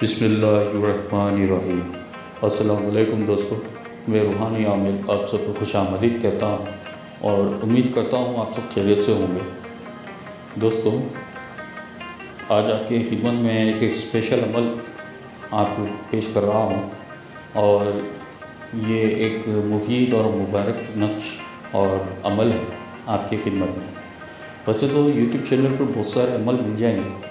بسم اللہ الرحمن الرحیم۔ السلام علیکم دوستو، میں روحانی عامل آپ سب کو خوش آمدید کہتا ہوں اور امید کرتا ہوں آپ سب خیریت سے ہوں گے۔ دوستو، آج آپ کی خدمت میں ایک اسپیشل عمل آپ کو پیش کر رہا ہوں، اور یہ ایک مفید اور مبارک نقش اور عمل ہے آپ کی خدمت میں۔ ویسے تو یوٹیوب چینل پر بہت سارے عمل مل جائیں گے،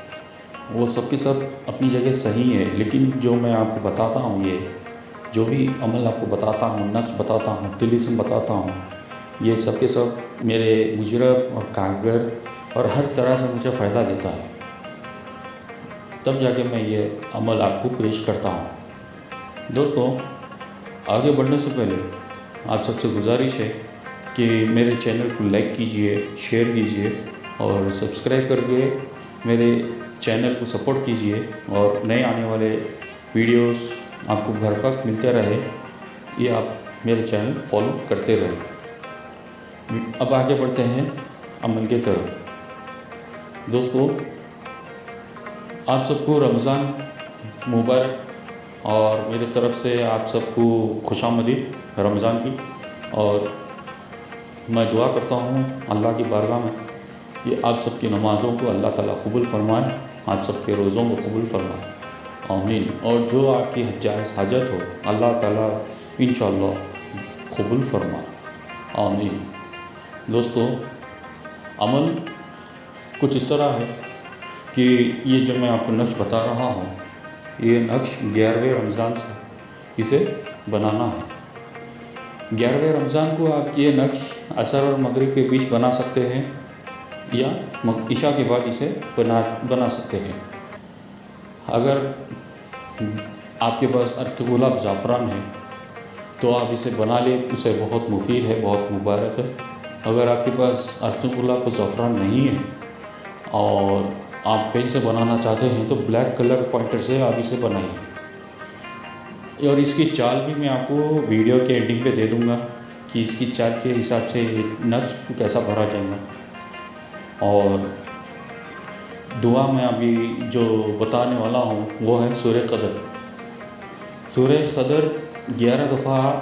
وہ سب کے سب اپنی جگہ صحیح ہے، لیکن جو میں آپ کو بتاتا ہوں، یہ جو بھی عمل آپ کو بتاتا ہوں، نقش بتاتا ہوں، طلسم بتاتا ہوں، یہ سب کے سب میرے مجرب اور کارگر اور ہر طرح سے مجھے فائدہ دیتا ہے، تب جا کے میں یہ عمل آپ کو پیش کرتا ہوں۔ دوستو، آگے بڑھنے سے پہلے آپ سب سے گزارش ہے کہ میرے چینل کو لائک کیجئے، شیئر کیجئے اور سبسکرائب کر کے میرے چینل کو سپورٹ کیجئے، اور نئے آنے والے ویڈیوز آپ کو گھر تک ملتے رہے، یہ آپ میرے چینل فالو کرتے رہے۔ اب آگے بڑھتے ہیں عمل کی طرف۔ دوستو، آپ سب کو رمضان مبارک، اور میری طرف سے آپ سب کو خوش آمدید رمضان کی، اور میں دعا کرتا ہوں اللہ کی بارگاہ میں کہ آپ سب کی نمازوں کو اللہ تعالیٰ قبول فرمائے، آپ سب کے روزوں کو قبول فرمائے، آمین۔ اور جو آپ کی جائز حاجت ہو اللہ تعالیٰ انشاءاللہ قبول فرمائے، آمین۔ دوستو، عمل کچھ اس طرح ہے کہ یہ جو میں آپ کو نقش بتا رہا ہوں، یہ نقش 11ویں رمضان سے اسے بنانا ہے۔ 11ویں رمضان کو آپ یہ نقش عصر اور مغرب کے بیچ بنا سکتے ہیں، یا عشاء کے بعد اسے بنا سکتے ہیں۔ اگر آپ کے پاس عرق گلاب زعفران ہے تو آپ اسے بنا لیں، اسے بہت مفید ہے، بہت مبارک ہے۔ اگر آپ کے پاس عرق گلاب زعفران نہیں ہے اور آپ پین سے بنانا چاہتے ہیں تو بلیک کلر پوائنٹر سے آپ اسے بنائیں، اور اس کی چال بھی میں آپ کو ویڈیو کے اینڈنگ پہ دے دوں گا کہ اس کی چال کے حساب سے نقش کیسا بھرا جائے گا۔ اور دعا میں ابھی جو بتانے والا ہوں وہ ہے سورہ قدر۔ سورہ قدر 11 دفعہ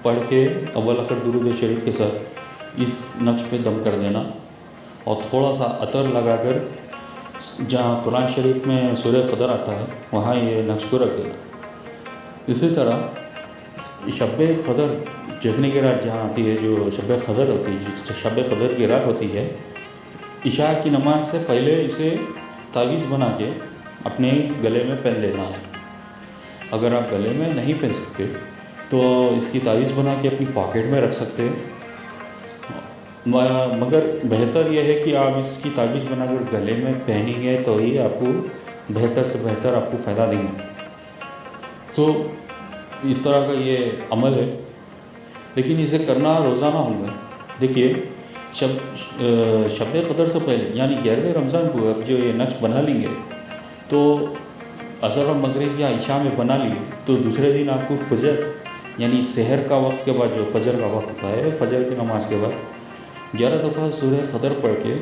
پڑھ کے اول آخر درود شریف کے ساتھ اس نقش پہ دم کر دینا، اور تھوڑا سا عطر لگا کر جہاں قرآن شریف میں سورہ قدر آتا ہے وہاں یہ نقش کو رکھ دینا۔ اسی طرح شب قدر جگنے کی رات جہاں آتی ہے، جو شب قدر ہوتی ہے، جس شب قدر کی رات ہوتی ہے، عشاء کی نماز سے پہلے اسے تعویذ بنا کے اپنے گلے میں پہن لینا ہے۔ اگر آپ گلے میں نہیں پہن سکتے تو اس کی تعویذ بنا کے اپنی پاکٹ میں رکھ سکتے ہیں، مگر بہتر یہ ہے کہ آپ اس کی تعویذ بنا کر گلے میں پہنیں گے تو ہی آپ کو بہتر سے بہتر آپ کو فائدہ دیں گے۔ تو اس طرح کا یہ عمل ہے، لیکن اسے کرنا روزانہ ہوگا۔ دیکھیے، شب قدر سے پہلے یعنی 11ویں رمضان کو اب جو یہ نقش بنا لیں گے تو عصر اور مغرب یا عشاء میں بنا لیے تو دوسرے دن آپ کو فجر یعنی سحر کا وقت کے بعد، جو فجر کا وقت ہوتا ہے، فجر کی نماز کے بعد 11 دفعہ سورہ قدر پڑھ کے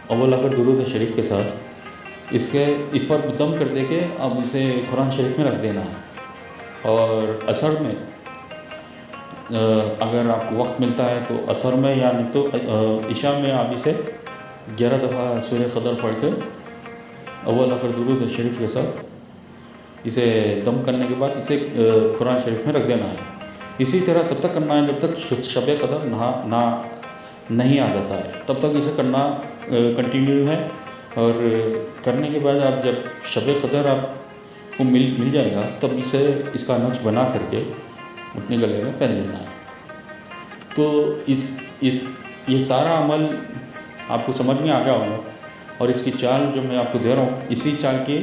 اول آخر درود شریف کے ساتھ اس پر دم کر دے کے اب اسے قرآن شریف میں رکھ دینا ہے۔ اور عصر میں اگر آپ کو وقت ملتا ہے تو عصر میں، یعنی تو عشاء میں آپ اسے 11 دفعہ سورہ قدر پڑھ کے اول آخر درود شریف کے ساتھ اسے دم کرنے کے بعد اسے قرآن شریف میں رکھ دینا ہے۔ اسی طرح تب تک کرنا ہے جب تک شب قدر نہیں آ جاتا ہے، تب تک اسے کرنا کنٹینیو ہے۔ اور کرنے کے بعد آپ جب شب قدر آپ کو مل جائے گا تب اس کا نقش بنا کر کے اپنے گلے میں پہن لینا ہے۔ تو یہ سارا عمل آپ کو سمجھ میں آ گیا ہوگا، اور اس کی چال جو میں آپ کو دے رہا ہوں اسی چال کے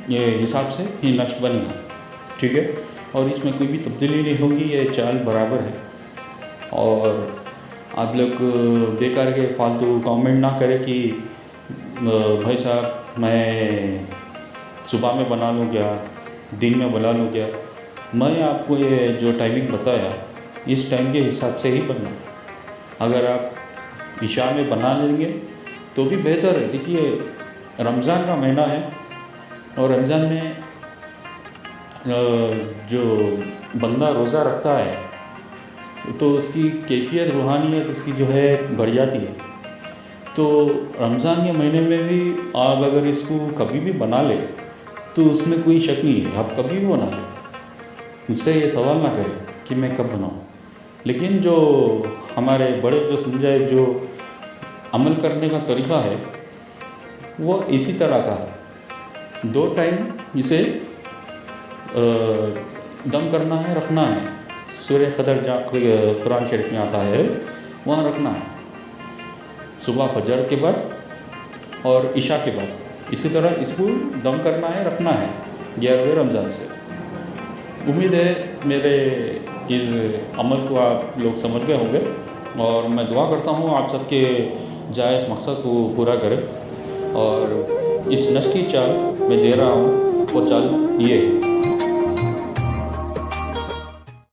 یہ حساب سے یہ نقش بنے گا، ٹھیک ہے؟ اور اس میں کوئی بھی تبدیلی نہیں ہوگی، یہ چال برابر ہے۔ اور آپ لوگ بیکار کے فالتو کامنٹ نہ کریں کہ بھائی صاحب میں صبح میں بنا لوں کیا، دن میں بنا لوں کیا۔ میں آپ کو یہ جو ٹائمنگ بتایا اس ٹائم کے حساب سے ہی بننا۔ اگر آپ عشاء میں بنا لیں گے تو بھی بہتر ہے۔ دیکھیے، رمضان کا مہینہ ہے، اور رمضان میں جو بندہ روزہ رکھتا ہے تو اس کی کیفیت روحانیت اس کی جو ہے بڑھ جاتی ہے. تو رمضان کے مہینے میں بھی آپ اگر اس کو کبھی بھی بنا لے تو اس میں کوئی شک نہیں ہے, آپ کبھی بھی بنا لیں. مجھ سے یہ سوال نہ کریں کہ میں کب بناؤں. لیکن جو ہمارے بڑے جو سمجھائے جو عمل کرنے کا طریقہ ہے وہ اسی طرح کا ہے. 2 ٹائم اسے دم کرنا ہے, رکھنا ہے. سورہ قدر جہاں قرآن شریف میں آتا ہے وہاں رکھنا ہے, صبح فجر کے بعد اور عشاء کے بعد. اسی طرح اس کو دم کرنا ہے, رکھنا ہے 11ویں رمضان سے. امید ہے میرے اس عمل کو آپ لوگ سمجھ گئے ہوں گے, اور میں دعا کرتا ہوں آپ سب کے جائز مقصد کو پورا کریں. اور اس نشری چال میں دے رہا ہوں وہ چال یہ ہے